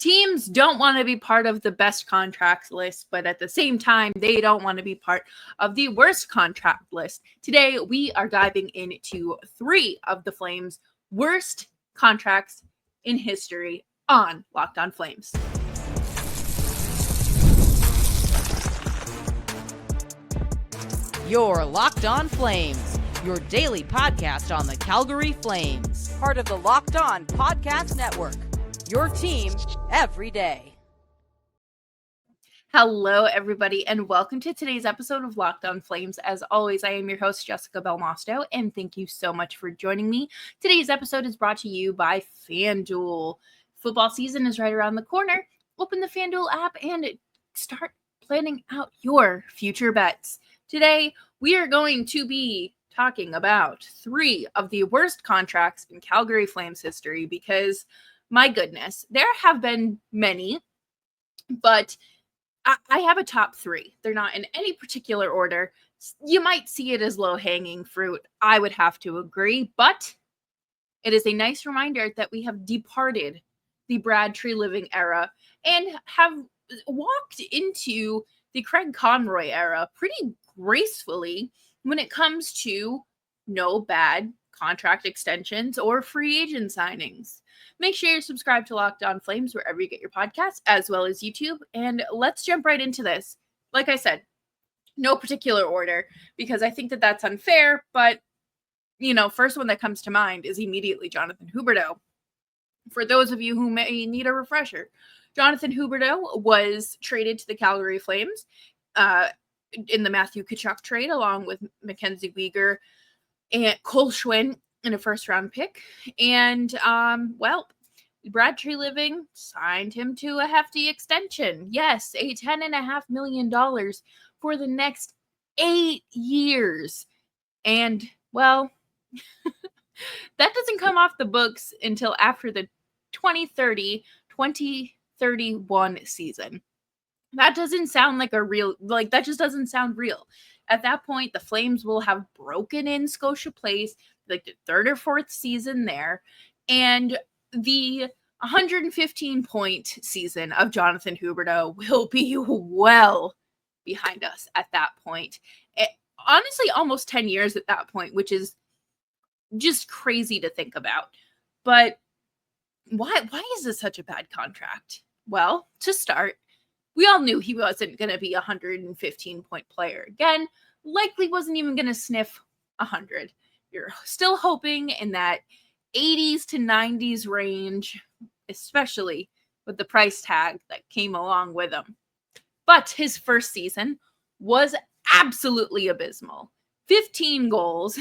Teams don't want to be part of the best contracts list, but at the same time, they don't want to be part of the worst contract list. Today, we are diving into 3 of the Flames' worst contracts in history on Locked On Flames. You're Locked On Flames, your daily podcast on the Calgary Flames. Part of the Locked On Podcast Network, your team every day. Hello, everybody, and welcome to today's episode of Locked On Flames. As always, I am your host, Jessica Belmosto, and thank you so much for joining me. Today's episode is brought to you by FanDuel. Football season is right around the corner. Open the FanDuel app and start planning out your future bets. Today, we are going to be talking about 3 of the worst contracts in Calgary Flames history because, my goodness, there have been many, but I have a top 3. They're not in any particular order. You might see it as low-hanging fruit. I would have to agree, but it is a nice reminder that we have departed the Brad Treliving era and have walked into the Craig Conroy era pretty gracefully when it comes to no bad contract extensions or free agent signings. Make sure you're subscribed to Locked On Flames wherever you get your podcasts, as well as YouTube. And let's jump right into this. Like I said, no particular order, because I think that that's unfair. But, first one that comes to mind is immediately Jonathan Huberdeau. For those of you who may need a refresher, Jonathan Huberdeau was traded to the Calgary Flames in the Matthew Tkachuk trade, along with Mackenzie Weegar and Cole Schwinn in a first-round pick. And, Brad Treliving signed him to a hefty extension. Yes, a $10.5 million for the next 8 years. And, that doesn't come off the books until after the 2030-2031 season. That doesn't sound like that just doesn't sound real. At that point, the Flames will have broken in Scotia Place, like the 3rd or 4th season there, and the 115-point season of Jonathan Huberdeau will be well behind us at that point. Honestly, almost 10 years at that point, which is just crazy to think about. But why is this such a bad contract? Well, to start, we all knew he wasn't going to be a 115-point player again. Likely wasn't even going to sniff 100. You're still hoping in that 80s to 90s range, especially with the price tag that came along with him. But his first season was absolutely abysmal. 15 goals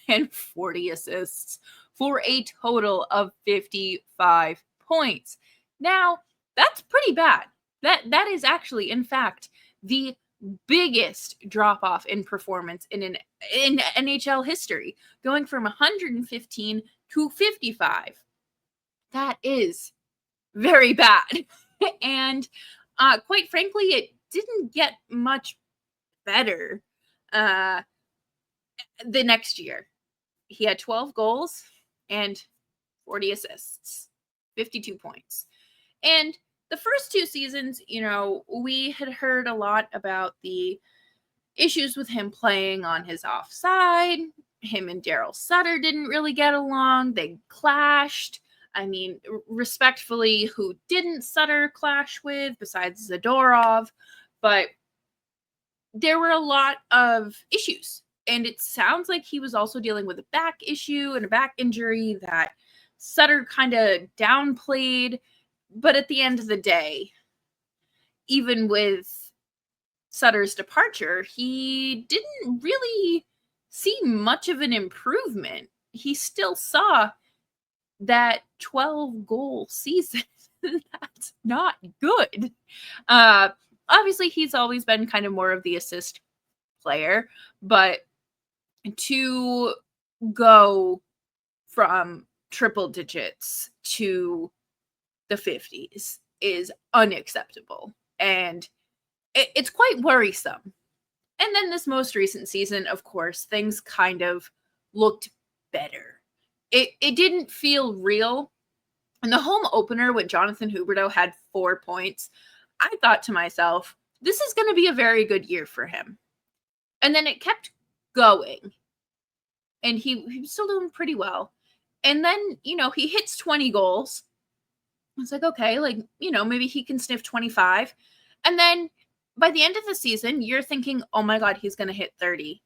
and 40 assists for a total of 55 points. Now, that's pretty bad. That is actually, in fact, the biggest drop-off in performance in NHL history, going from 115 to 55. That is very bad. And quite frankly, it didn't get much better the next year. He had 12 goals and 40 assists, 52 points. And the first 2 seasons, we had heard a lot about the issues with him playing on his offside. Him and Daryl Sutter didn't really get along. They clashed. I mean, respectfully, who didn't Sutter clash with besides Zadorov? But there were a lot of issues. And it sounds like he was also dealing with a back issue and a back injury that Sutter kind of downplayed. But at the end of the day, even with Sutter's departure, he didn't really see much of an improvement. He still saw that 12-goal season. That's not good. Obviously, he's always been kind of more of the assist player, but to go from triple digits to the 50s is unacceptable, and it's quite worrisome. And then this most recent season, of course, things kind of looked better. It didn't feel real In the home opener when Jonathan Huberdeau had 4 points, I thought to myself, this is going to be a very good year for him. And then it kept going. And he was still doing pretty well. And then, he hits 20 goals. I was like, okay, maybe he can sniff 25. And then by the end of the season, you're thinking, oh my God, he's going to hit 30.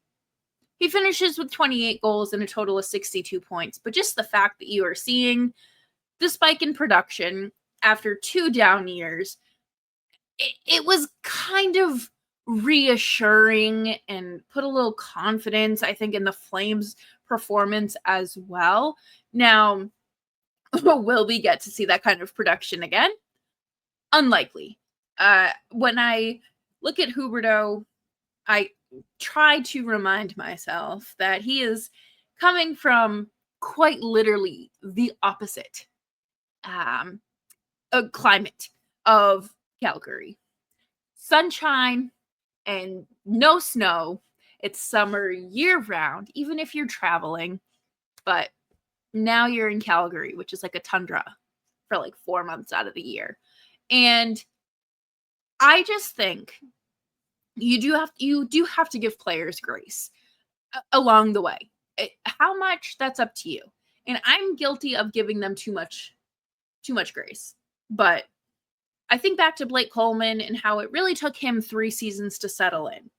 He finishes with 28 goals and a total of 62 points. But just the fact that you are seeing the spike in production after 2 down years, it was kind of reassuring and put a little confidence, I think, in the Flames' performance as well. Now, will we get to see that kind of production again? Unlikely. When I look at Huberdeau, I try to remind myself that he is coming from quite literally the opposite climate of Calgary. Sunshine and no snow. It's summer year round, even if you're traveling. But now you're in Calgary, which is like a tundra for like 4 months out of the year. And I just think you do have to give players grace along the way. How much, that's up to you. And I'm guilty of giving them too much grace. But I think back to Blake Coleman and how it really took him 3 seasons to settle in.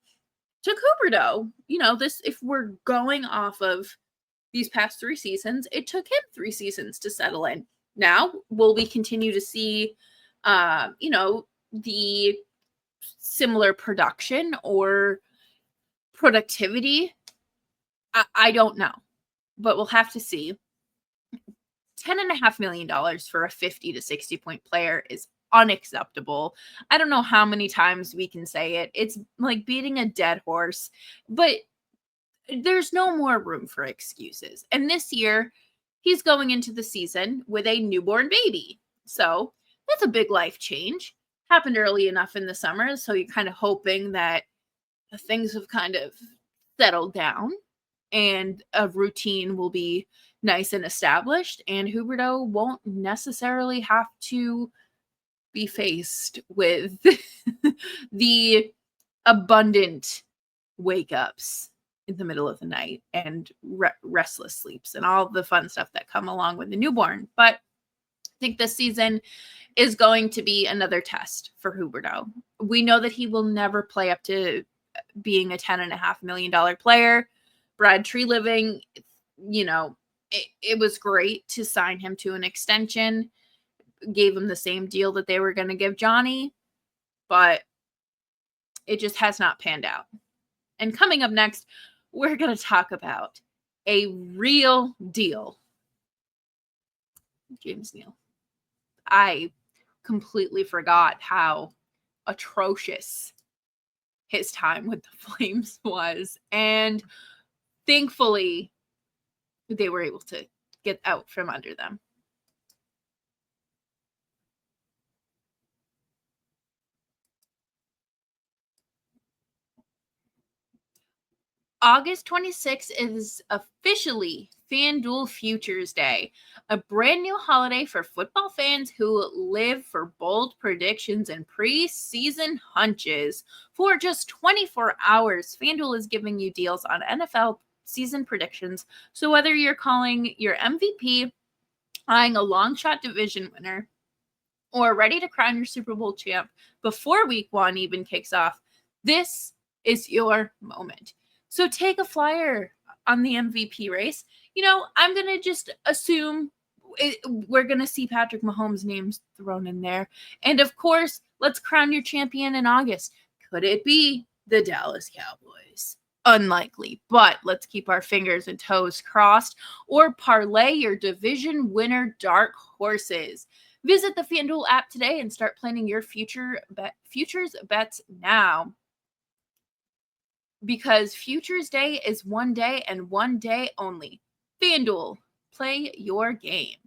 Took Huberdeau, if we're going off of these past 3 seasons, it took him 3 seasons to settle in. Now, will we continue to see, the similar production or productivity? I don't know, but we'll have to see. $10.5 million for a 50 to 60 point player is unacceptable. I don't know how many times we can say it. It's like beating a dead horse, but there's no more room for excuses. And this year, he's going into the season with a newborn baby. So that's a big life change. Happened early enough in the summer, so you're kind of hoping that things have kind of settled down and a routine will be nice and established, and Huberdeau won't necessarily have to be faced with the abundant wake-ups in the middle of the night and restless sleeps and all the fun stuff that come along with the newborn. But I think this season is going to be another test for Huberdeau. We know that he will never play up to being a $10.5 million player. Brad Treliving, it was great to sign him to an extension, gave him the same deal that they were going to give Johnny, but it just has not panned out. And coming up next, we're going to talk about a real deal. James Neal. I completely forgot how atrocious his time with the Flames was. And thankfully, they were able to get out from under them. August 26th is officially FanDuel Futures Day, a brand new holiday for football fans who live for bold predictions and preseason hunches. For just 24 hours, FanDuel is giving you deals on NFL season predictions. So whether you're calling your MVP, eyeing a long shot division winner, or ready to crown your Super Bowl champ before week 1 even kicks off, this is your moment. So take a flyer on the MVP race. I'm going to just assume we're going to see Patrick Mahomes' names thrown in there. And of course, let's crown your champion in August. Could it be the Dallas Cowboys? Unlikely, but let's keep our fingers and toes crossed. Or parlay your division winner dark horses. Visit the FanDuel app today and start planning your futures bets now. Because Futures Day is one day and one day only. FanDuel, play your game.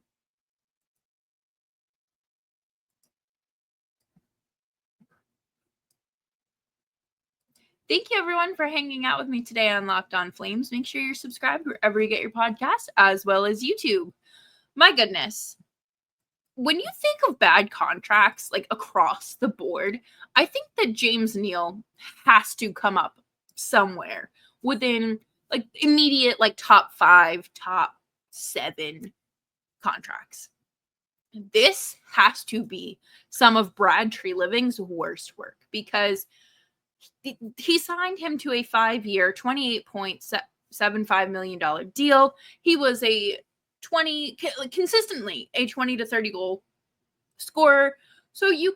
Thank you, everyone, for hanging out with me today on Locked On Flames. Make sure you're subscribed wherever you get your podcast, as well as YouTube. My goodness. when you think of bad contracts, like across the board, I think that James Neal has to come up somewhere within like immediate, like top 5, top 7 contracts. This has to be some of Brad Treliving's worst work, because he signed him to a 5-year, $28.75 million deal. He was consistently a 20 to 30 goal scorer. So you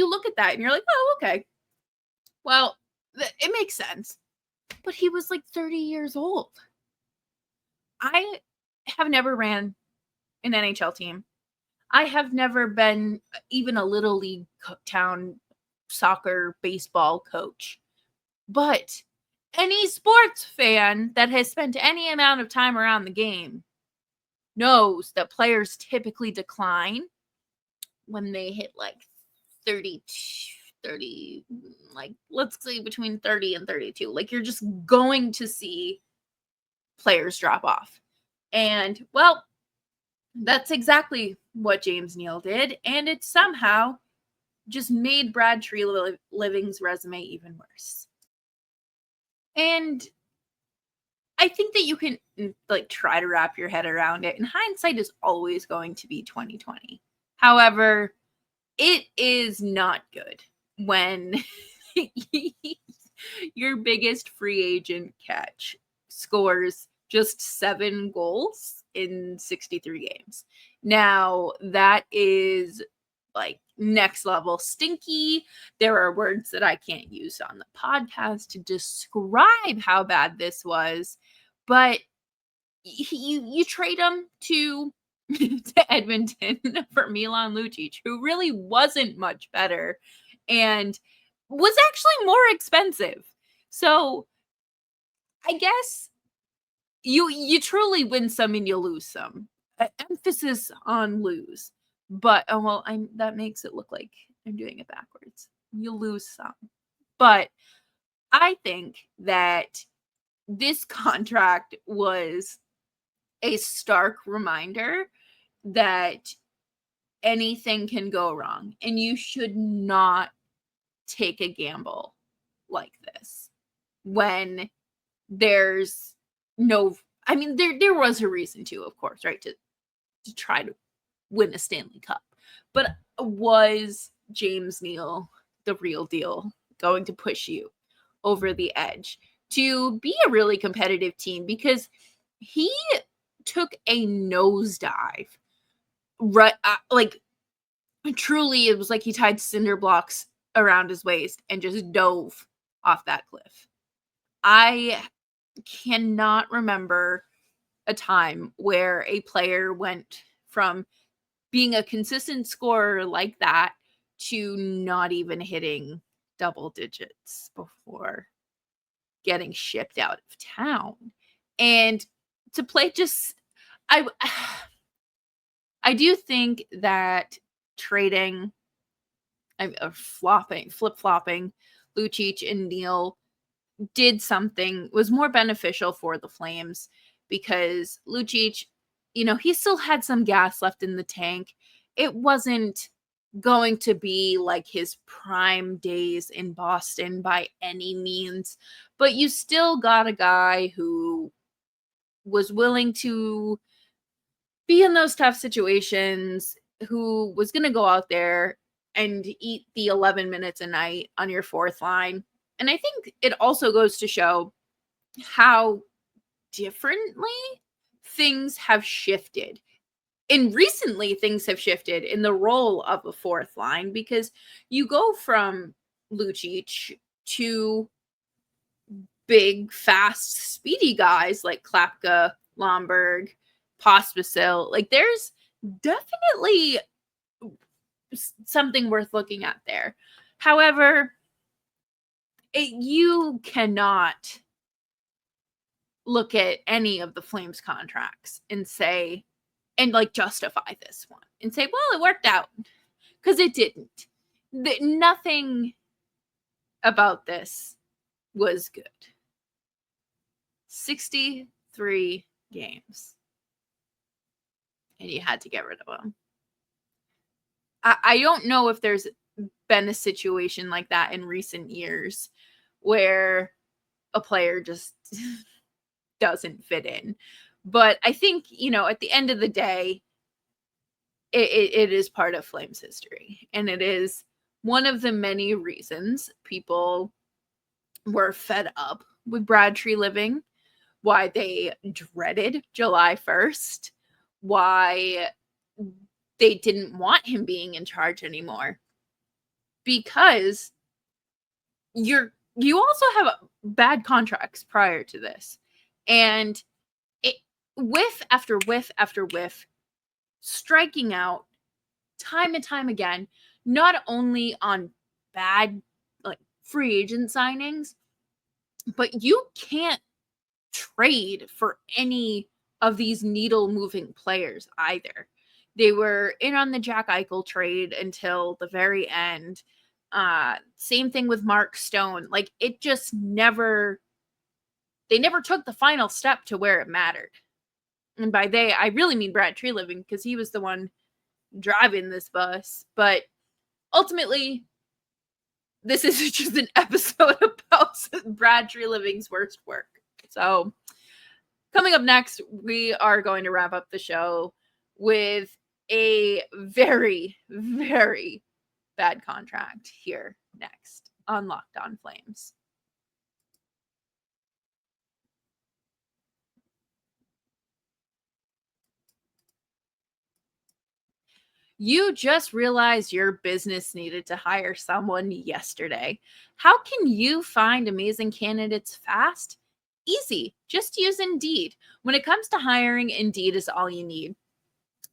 look at that and you're like, oh, okay. Well, it makes sense. But he was like 30 years old. I have never ran an NHL team. I have never been even a little league town soccer baseball coach. But any sports fan that has spent any amount of time around the game knows that players typically decline when they hit like 30, like let's say between 30 and 32. Like you're just going to see players drop off. And well, that's exactly what James Neal did, and it somehow just made Brad Treliving's resume even worse. And I think that you can like try to wrap your head around it, and hindsight is always going to be 2020. However, it is not good when your biggest free agent catch scores just 7 goals in 63 games. Now, that is like next level stinky. There are words that I can't use on the podcast to describe how bad this was, but you trade him to Edmonton for Milan Lucic, who really wasn't much better and was actually more expensive. So I guess you truly win some and you lose some. Emphasis on lose. But that makes it look like I'm doing it backwards. You lose some. But I think that this contract was a stark reminder that anything can go wrong, and you should not take a gamble like this when there's no, I mean, there was a reason to, of course, right, to try to win a Stanley Cup, but was James Neal the real deal, going to push you over the edge to be a really competitive team? Because he took a nosedive, right? Like truly, it was like he tied cinder blocks around his waist and just dove off that cliff. I cannot remember a time where a player went from being a consistent scorer like that to not even hitting double digits before getting shipped out of town. And to play just, I do think that trading, flip-flopping Lucic and Neal did something, was more beneficial for the Flames, because Lucic, he still had some gas left in the tank. It wasn't going to be like his prime days in Boston by any means, but you still got a guy who was willing to be in those tough situations, who was going to go out there and eat the 11 minutes a night on your fourth line. And I think it also goes to show how differently things have shifted. And recently things have shifted in the role of a fourth line, because you go from Lucic to big, fast, speedy guys like Klapka, Lomberg, Pospisil. Like there's definitely something worth looking at there. However, you cannot look at any of the Flames contracts and say, and like justify this one and say, well, it worked out, because it didn't. Nothing about this was good. 63 games. And you had to get rid of them. I don't know if there's been a situation like that in recent years where a player just doesn't fit in. But I think, at the end of the day, it is part of Flames history. And it is one of the many reasons people were fed up with Brad Treliving, why they dreaded July 1st, why they didn't want him being in charge anymore. Because you also have bad contracts prior to this. And whiff after whiff after whiff, striking out time and time again, not only on bad free agent signings, but you can't trade for any of these needle moving players either. They were in on the Jack Eichel trade until the very end. Same thing with Mark Stone. It just they never took the final step to where it mattered. And by they, I really mean Brad Treliving, because he was the one driving this bus. But ultimately, this is just an episode about Brad Treliving's worst work. So, coming up next, we are going to wrap up the show with a very, very bad contract here next on Locked On Flames. You just realized your business needed to hire someone yesterday. How can you find amazing candidates fast? Easy. Just use Indeed. When it comes to hiring, Indeed is all you need.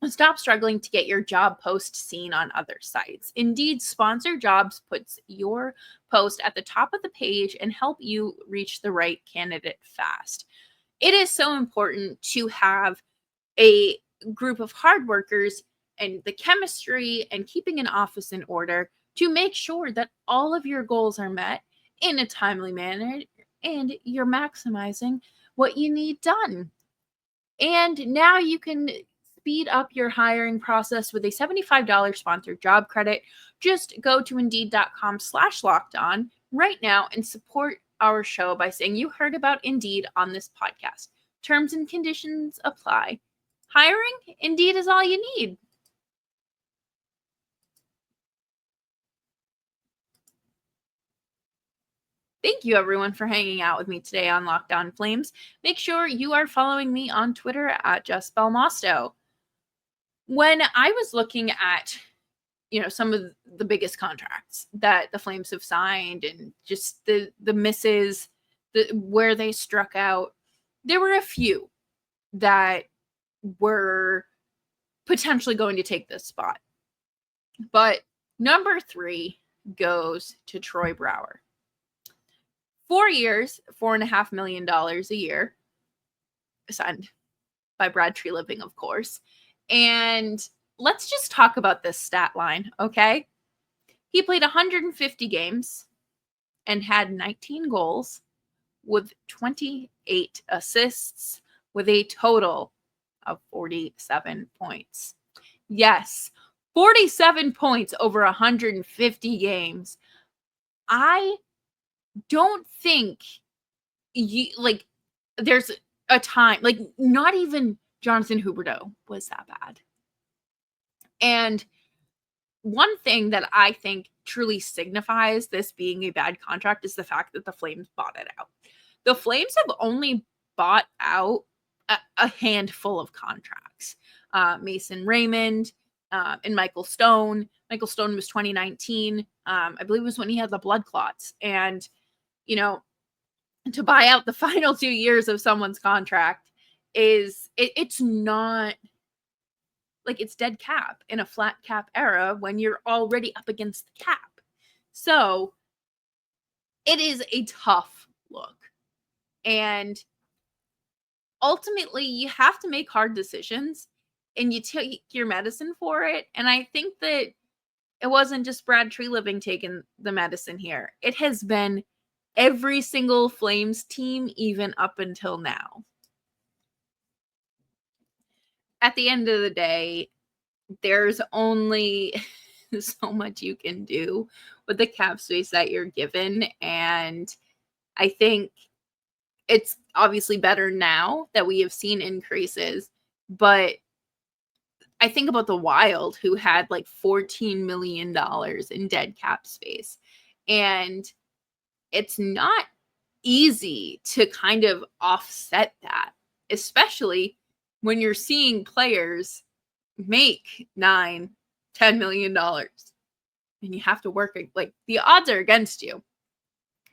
Stop struggling to get your job post seen on other sites. Indeed Sponsored Jobs puts your post at the top of the page and help you reach the right candidate fast. It is so important to have a group of hard workers and the chemistry and keeping an office in order to make sure that all of your goals are met in a timely manner and you're maximizing what you need done. And now you can speed up your hiring process with a $75 sponsored job credit. Just go to Indeed.com/lockedon right now and support our show by saying you heard about Indeed on this podcast. Terms and conditions apply. Hiring, Indeed is all you need. Thank you, everyone, for hanging out with me today on Locked On Flames. Make sure you are following me on Twitter at Jessica Belmosto. When I was looking at, some of the biggest contracts that the Flames have signed and just the misses, where they struck out, there were a few that were potentially going to take this spot. But number 3 goes to Troy Brouwer. 4 years, $4.5 million a year, signed by Brad Treliving, of course. And let's just talk about this stat line, okay? He played 150 games and had 19 goals with 28 assists with a total of 47 points. Yes, 47 points over 150 games. I don't think there's a time, not even Jonathan Huberdeau was that bad. And one thing that I think truly signifies this being a bad contract is the fact that the Flames bought it out. The Flames have only bought out a handful of contracts. Mason Raymond and Michael Stone. Michael Stone was 2019. I believe it was when he had the blood clots. And to buy out the final 2 years of someone's contract it's not it's dead cap in a flat cap era when you're already up against the cap. So it is a tough look. And ultimately you have to make hard decisions and you take your medicine for it. And I think that it wasn't just Brad Treliving taking the medicine here. It has been every single Flames team, even up until now. At the end of the day, there's only so much you can do with the cap space that you're given. And I think it's obviously better now that we have seen increases, but I think about the Wild, who had like $14 million in dead cap space. And it's not easy to kind of offset that, especially when you're seeing players make $9-10 million and you have to work, like, the odds are against you.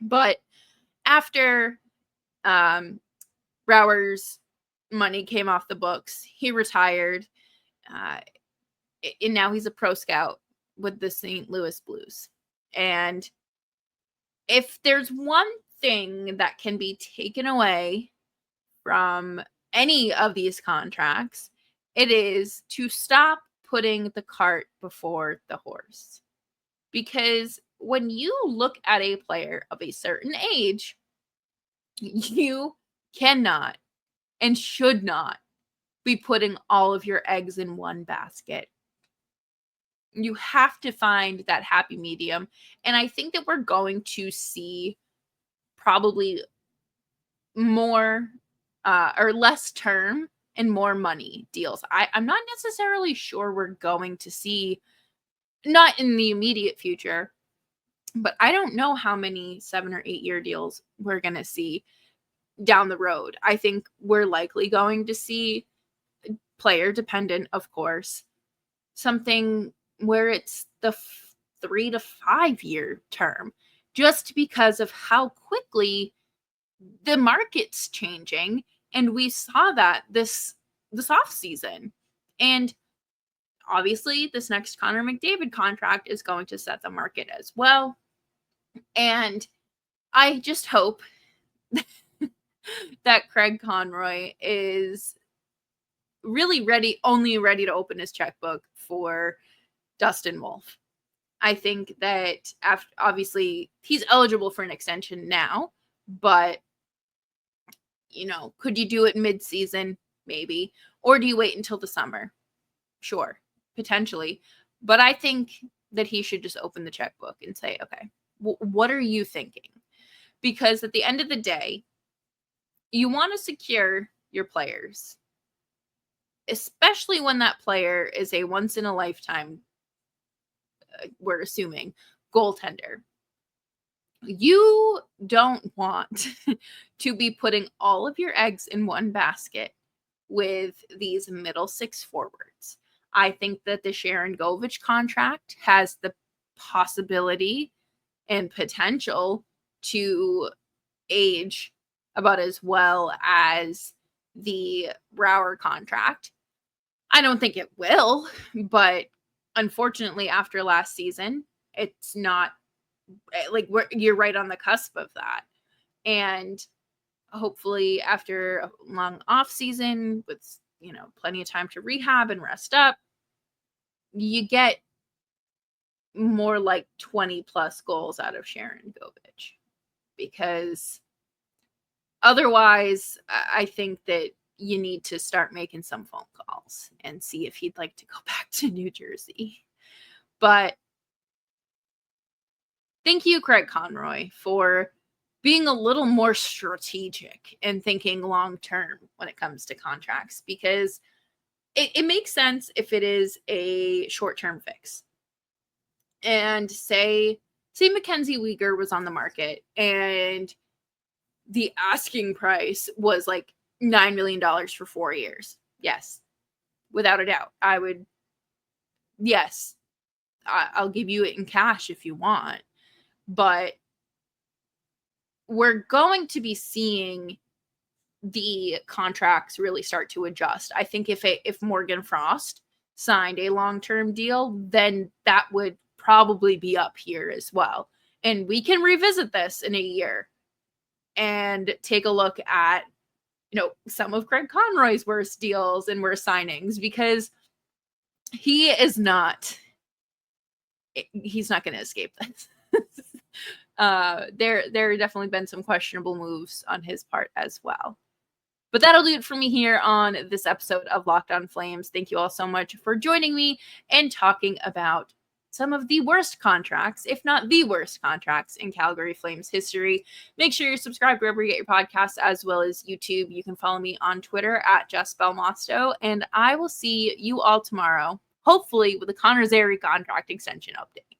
But after Brouwer's money came off the books, he retired, and now he's a pro scout with the St. Louis Blues. And if there's one thing that can be taken away from any of these contracts, it is to stop putting the cart before the horse. Because when you look at a player of a certain age, you cannot and should not be putting all of your eggs in one basket. You have to find that happy medium. And I think that we're going to see probably more or less term and more money deals. I'm not necessarily sure we're going to see, not in the immediate future, but I don't know how many 7 or 8 year deals we're going to see down the road. I think we're likely going to see, player dependent, of course, something where it's the 3 to 5 year term, just because of how quickly the market's changing. And we saw that this off season. And obviously this next Connor McDavid contract is going to set the market as well. And I just hope that Craig Conroy is really only ready to open his checkbook for Dustin Wolf. I think that obviously he's eligible for an extension now, but could you do it mid-season? Maybe. Or do you wait until the summer? Sure, potentially. But I think that he should just open the checkbook and say, okay, what are you thinking? Because at the end of the day, you want to secure your players, especially when that player is a once-in-a-lifetime, we're assuming, goaltender. You don't want to be putting all of your eggs in one basket with these middle six forwards. I think that the Sharon Govich contract has the possibility and potential to age about as well as the Brouwer contract. I don't think it will, but unfortunately after last season, it's not like you're right on the cusp of that. And hopefully after a long off season with, plenty of time to rehab and rest up, you get more like 20 plus goals out of Sharon Govich. Because otherwise, I think that you need to start making some phone calls and see if he'd like to go back to New Jersey. But thank you, Craig Conroy, for being a little more strategic and thinking long-term when it comes to contracts, because it makes sense if it is a short-term fix. And say Mackenzie Weegar was on the market and the asking price was like $9 million for 4 years. Yes, without a doubt. I'll give you it in cash if you want. But we're going to be seeing the contracts really start to adjust. I think if Morgan Frost signed a long-term deal, then that would probably be up here as well. And we can revisit this in a year and take a look at, some of Craig Conroy's worst deals and worst signings, because he's not going to escape this. There have definitely been some questionable moves on his part as well. But that'll do it for me here on this episode of Locked On Flames. Thank you all so much for joining me and talking about some of the worst contracts, if not the worst contracts in Calgary Flames history. Make sure you're subscribed wherever you get your podcasts, as well as YouTube. You can follow me on Twitter at Jessica Belmosto, and I will see you all tomorrow, hopefully with a Connor Zary contract extension update.